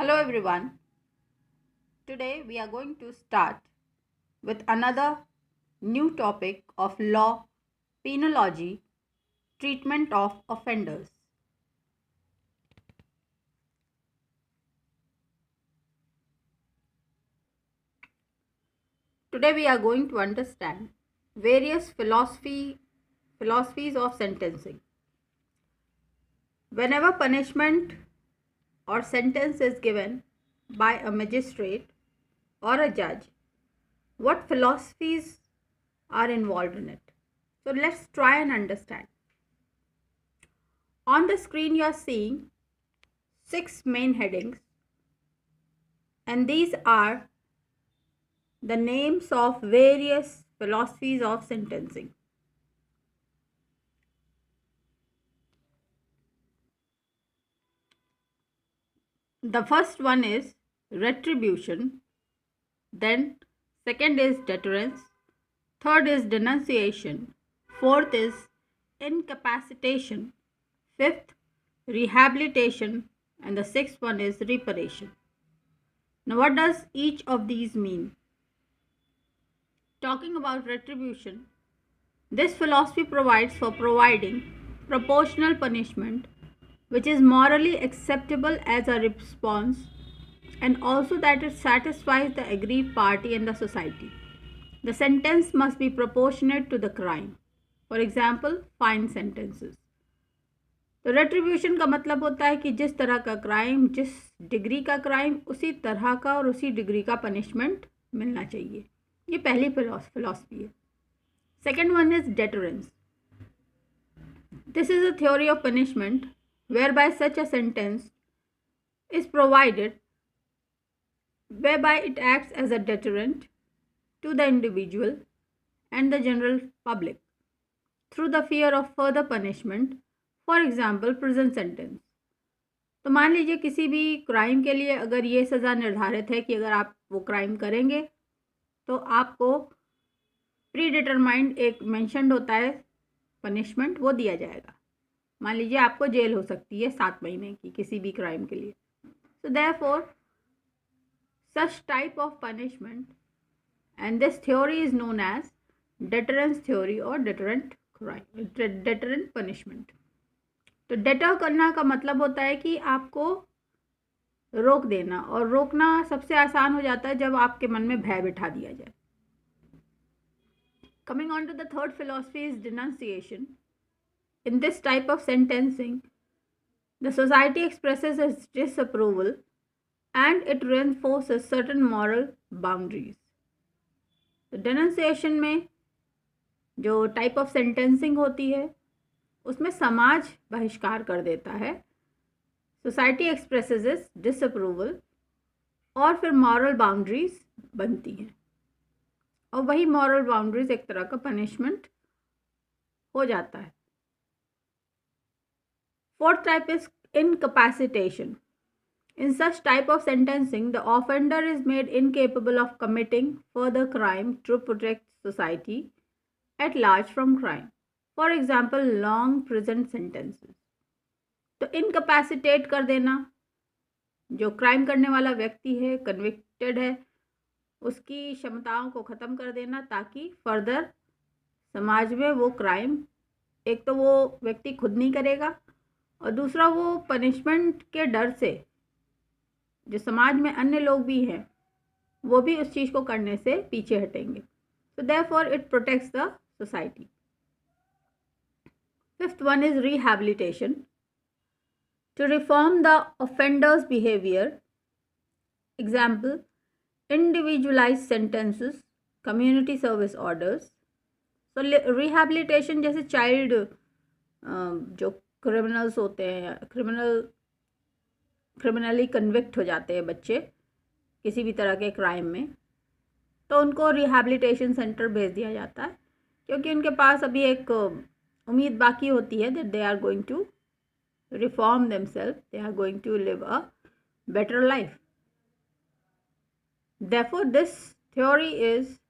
Hello everyone. Today we are going to start with another new topic of law, penology, treatment of offenders. Today we are going to understand various philosophies of sentencing. Whenever punishment or sentence is given by a magistrate or a judge, what philosophies are involved in it? So let's try and understand. On the screen, you are seeing 6 main headings, and these are the names of various philosophies of sentencing. The first one is retribution, then, second is deterrence, third is denunciation, fourth is incapacitation, fifth, rehabilitation, and the sixth one is reparation. Now, what does each of these mean? Talking about retribution, this philosophy provides for providing proportional punishment which is morally acceptable as a response, and also that it satisfies the aggrieved party and the society. The sentence must be proportionate to the crime. For example, fine sentences. तो retribution का मतलब होता है कि जिस तरह का crime, जिस डिग्री का क्राइम, उसी तरह का और उसी डिग्री का पनिशमेंट मिलना चाहिए. ये पहली फिलॉसफी है. Second one is deterrence. This is a theory of punishment whereby such a sentence is provided whereby it acts as a deterrent to the individual and the general public through the fear of further punishment. For example, prison sentence. तो मान लीजिए किसी भी crime के लिए अगर ये सज़ा निर्धारित है कि अगर आप वो क्राइम करेंगे तो आपको प्री डिटरमाइंड एक मेंशन्ड होता है पनिशमेंट, वो दिया जाएगा. मान लीजिए आपको जेल हो सकती है 7 महीने की किसी भी क्राइम के लिए. So therefore such type of punishment and this theory is known as deterrence theory और डेटरेंट पनिशमेंट. तो डेटर करना का मतलब होता है कि आपको रोक देना, और रोकना सबसे आसान हो जाता है जब आपके मन में भय बिठा दिया जाए. Coming on to the third philosophy is denunciation. In this type of sentencing, the society expresses its disapproval and it reinforces certain moral boundaries. तो denunciation में जो type of sentencing होती है उसमें समाज बहिष्कार कर देता है, सोसाइटी एक्सप्रेसेस इट्स डिसअप्रूवल, और फिर मॉरल बाउंड्रीज बनती हैं, और वही मॉरल बाउंड्रीज एक तरह का पनिशमेंट हो जाता है. Fourth type is incapacitation. In such type of sentencing, the offender is made incapable of committing further crime to protect society at large from crime. For example, long prison sentences. तो incapacitate कर देना, जो crime करने वाला व्यक्ति है, convicted है, उसकी क्षमताओं को ख़त्म कर देना ताकि फर्दर समाज में वो क्राइम, एक तो वो व्यक्ति खुद नहीं करेगा, और दूसरा वो पनिशमेंट के डर से जो समाज में अन्य लोग भी हैं वो भी उस चीज़ को करने से पीछे हटेंगे. So therefore it protects the society. Fifth one is rehabilitation. To reform the offender's behaviour. Example, individualise sentences, community service orders. So rehabilitation जैसे चाइल्ड जो क्रिमिनल्स होते हैं, क्रिमिनली कन्विक्ट हो जाते हैं बच्चे किसी भी तरह के क्राइम में, तो उनको रिहैबिलिटेशन सेंटर भेज दिया जाता है, क्योंकि उनके पास अभी एक उम्मीद बाकी होती है that they are going to reform themself, they are going to live a better life. Therefore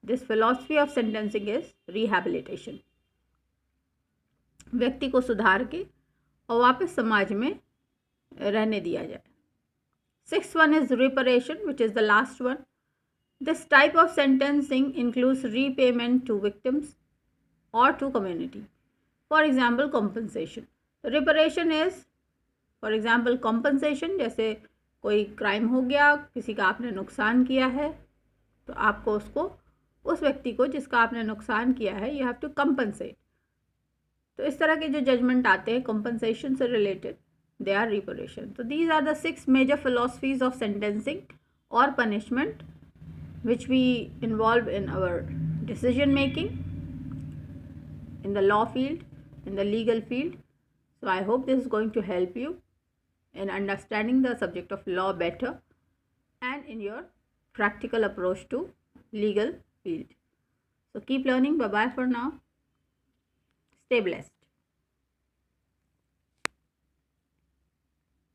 this philosophy of sentencing is rehabilitation. व्यक्ति को सुधार के और वापस समाज में रहने दिया जाए. Sixth one is reparation, which is the last one. This type of sentencing includes repayment to victims or to community. For example, compensation. Reparation is, for example, compensation, जैसे कोई क्राइम हो गया, किसी का आपने नुकसान किया है, तो आपको उसको, उस व्यक्ति को जिसका आपने नुकसान किया है, यू हैव टू कंपनसेट. तो इस तरह के जो जजमेंट आते हैं कंपनसेशन से रिलेटेड, दे आर रिपरेशन. तो these are the 6 major philosophies of sentencing और punishment which we involve in our decision making in the law field, in the legal field. So I hope this is going to help you in understanding the subject of law better and in your practical approach to legal field. So keep learning. Bye bye for now. Stay blessed.